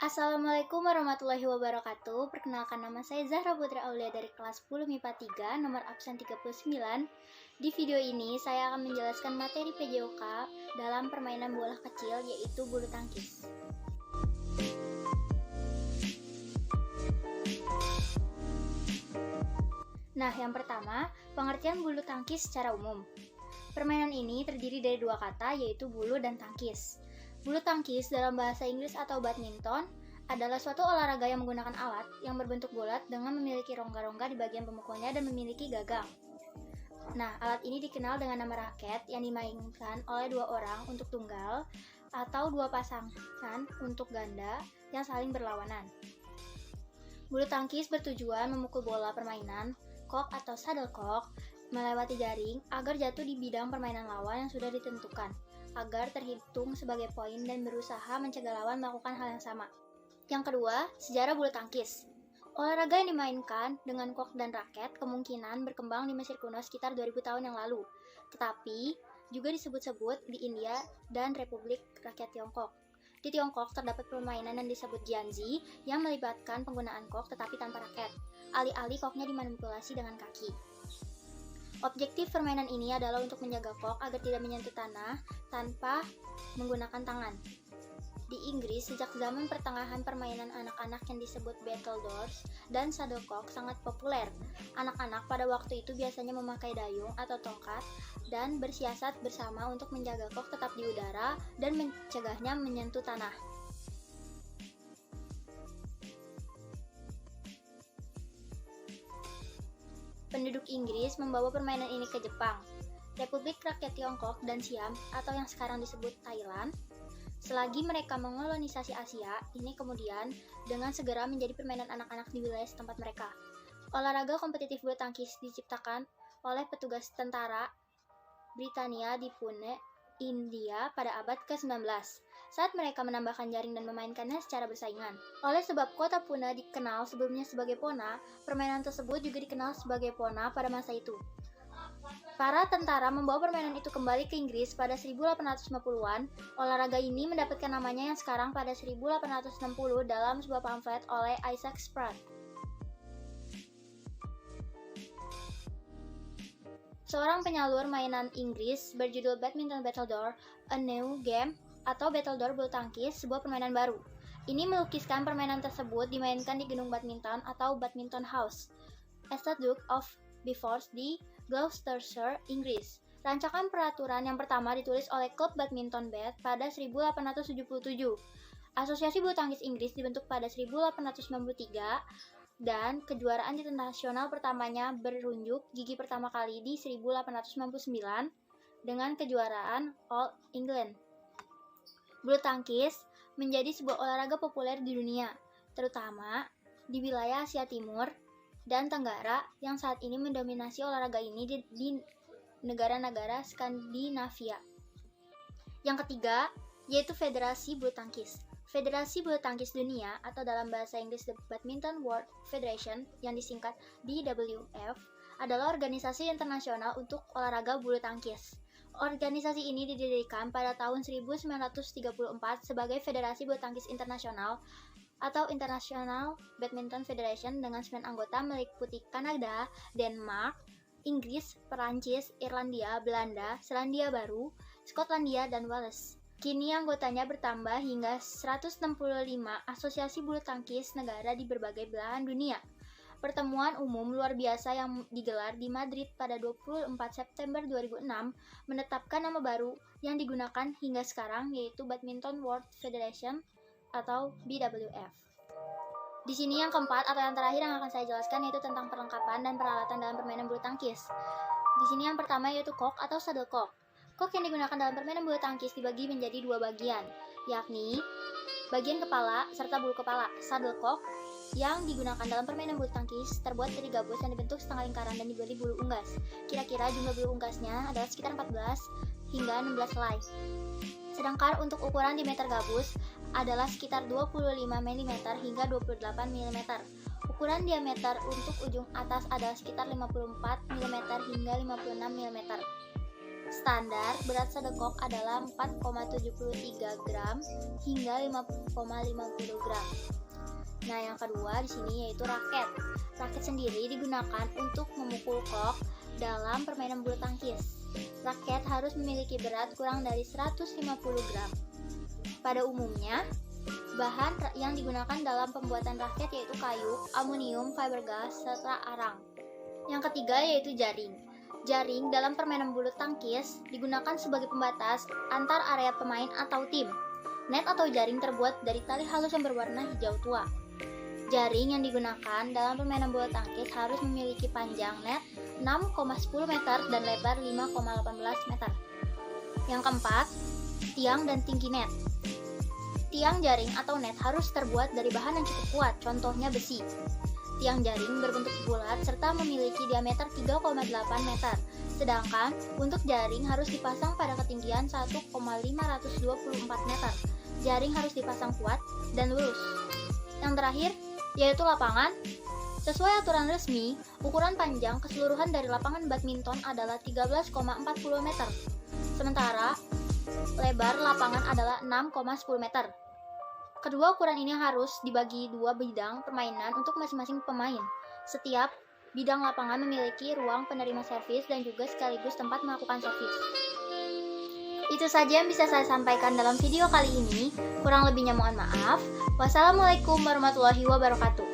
Assalamualaikum warahmatullahi wabarakatuh. Perkenalkan, nama saya Zahra Putra Aulia dari kelas 10 MIPA 3, nomor absen 39. Di video ini saya akan menjelaskan materi PJOK dalam permainan bola kecil, yaitu bulu tangkis. Nah, yang pertama, pengertian bulu tangkis secara umum. Permainan ini terdiri dari dua kata, yaitu bulu dan tangkis. Bulu tangkis dalam bahasa Inggris atau badminton adalah suatu olahraga yang menggunakan alat yang berbentuk bulat dengan memiliki rongga-rongga di bagian pemukulnya dan memiliki gagang. Nah, alat ini dikenal dengan nama raket yang dimainkan oleh dua orang untuk tunggal atau dua pasangan untuk ganda yang saling berlawanan. Bulu tangkis bertujuan memukul bola permainan, kok atau shuttlecock, melewati jaring agar jatuh di bidang permainan lawan yang sudah ditentukan, agar terhitung sebagai poin dan berusaha mencegah lawan melakukan hal yang sama. Yang kedua, sejarah bulu tangkis. Olahraga yang dimainkan dengan kok dan raket kemungkinan berkembang di Mesir kuno sekitar 2000 tahun yang lalu, tetapi juga disebut-sebut di India dan Republik Rakyat Tiongkok. Di Tiongkok terdapat permainan yang disebut jianzi yang melibatkan penggunaan kok tetapi tanpa raket. Alih-alih koknya dimanipulasi dengan kaki. Objektif permainan ini adalah untuk menjaga kok agar tidak menyentuh tanah tanpa menggunakan tangan. Di Inggris, sejak zaman pertengahan permainan anak-anak yang disebut battledores dan shuttlecock sangat populer. Anak-anak pada waktu itu biasanya memakai dayung atau tongkat dan bersiasat bersama untuk menjaga kok tetap di udara dan mencegahnya menyentuh tanah. Penduduk Inggris membawa permainan ini ke Jepang, Republik Rakyat Tiongkok, dan Siam atau yang sekarang disebut Thailand. Selagi mereka mengolonisasi Asia, ini kemudian dengan segera menjadi permainan anak-anak di wilayah setempat mereka. Olahraga kompetitif bulu tangkis diciptakan oleh petugas tentara Britania di Pune, India pada abad ke-19, saat mereka menambahkan jaring dan memainkannya secara bersaingan. Oleh sebab kota Pune dikenal sebelumnya sebagai Pona, permainan tersebut juga dikenal sebagai Pona pada masa itu. Para tentara membawa permainan itu kembali ke Inggris pada 1850-an. Olahraga ini mendapatkan namanya yang sekarang pada 1860 dalam sebuah pamflet oleh Isaac Spratt. Seorang penyalur mainan Inggris berjudul Badminton Battledore, A New Game atau Battledore bulu tangkis, sebuah permainan baru. Ini melukiskan permainan tersebut dimainkan di gedung badminton atau Badminton House, Estate Duke of Beaufort di Gloucestershire, Inggris. Rancangan peraturan yang pertama ditulis oleh klub badminton Bath pada 1877. Asosiasi bulu tangkis Inggris dibentuk pada 1893 dan kejuaraan internasional pertamanya berunjuk gigi pertama kali di 1899 dengan kejuaraan All England. Bulu tangkis menjadi sebuah olahraga populer di dunia, terutama di wilayah Asia Timur dan Tenggara yang saat ini mendominasi olahraga ini di negara-negara Skandinavia. Yang ketiga, yaitu Federasi Bulu Tangkis. Federasi Bulu Tangkis Dunia atau dalam bahasa Inggris The Badminton World Federation yang disingkat BWF adalah organisasi internasional untuk olahraga bulu tangkis. Organisasi ini didirikan pada tahun 1934 sebagai Federasi Bulu Tangkis Internasional atau International Badminton Federation dengan 9 anggota meliputi Kanada, Denmark, Inggris, Perancis, Irlandia, Belanda, Selandia Baru, Skotlandia, dan Wales. Kini anggotanya bertambah hingga 165 asosiasi bulu tangkis negara di berbagai belahan dunia. Pertemuan umum luar biasa yang digelar di Madrid pada 24 September 2006 menetapkan nama baru yang digunakan hingga sekarang, yaitu Badminton World Federation atau BWF. Di sini yang keempat atau yang terakhir yang akan saya jelaskan yaitu tentang perlengkapan dan peralatan dalam permainan bulu tangkis. Di sini yang pertama yaitu kok atau shuttlecock. Kok yang digunakan dalam permainan bulu tangkis dibagi menjadi dua bagian, yakni bagian kepala serta bulu kepala. Shuttlecock yang digunakan dalam permainan bulu tangkis terbuat dari gabus yang dibentuk setengah lingkaran dan diberi bulu unggas. Kira-kira jumlah bulu unggasnya adalah sekitar 14 hingga 16 helai. Sedangkan untuk ukuran diameter gabus adalah sekitar 25 mm hingga 28 mm. Ukuran diameter untuk ujung atas adalah sekitar 54 mm hingga 56 mm. Standar berat sedekok adalah 4,73 gram hingga 5,50 gram. Nah, yang kedua di sini yaitu raket. Raket sendiri digunakan untuk memukul kok dalam permainan bulu tangkis. Raket harus memiliki berat kurang dari 150 gram. Pada umumnya, bahan yang digunakan dalam pembuatan raket yaitu kayu, aluminium, fiberglass, serta arang. Yang ketiga yaitu jaring. Jaring dalam permainan bulu tangkis digunakan sebagai pembatas antar area pemain atau tim. Net atau jaring terbuat dari tali halus yang berwarna hijau tua. Jaring yang digunakan dalam permainan bulu tangkis harus memiliki panjang net 6,10 meter dan lebar 5,18 meter. Yang keempat, tiang dan tinggi net. Tiang jaring atau net harus terbuat dari bahan yang cukup kuat, contohnya besi. Tiang jaring berbentuk bulat serta memiliki diameter 3,8 meter, sedangkan untuk jaring harus dipasang pada ketinggian 1,524 meter. Jaring harus dipasang kuat dan lurus. Yang terakhir, yaitu lapangan. Sesuai aturan resmi, ukuran panjang keseluruhan dari lapangan badminton adalah 13,40 meter, sementara lebar lapangan adalah 6,10 meter. Kedua ukuran ini harus dibagi dua bidang permainan untuk masing-masing pemain. Setiap bidang lapangan memiliki ruang penerima servis dan juga sekaligus tempat melakukan servis. Itu saja yang bisa saya sampaikan dalam video kali ini. Kurang lebihnya mohon maaf. Wassalamualaikum warahmatullahi wabarakatuh.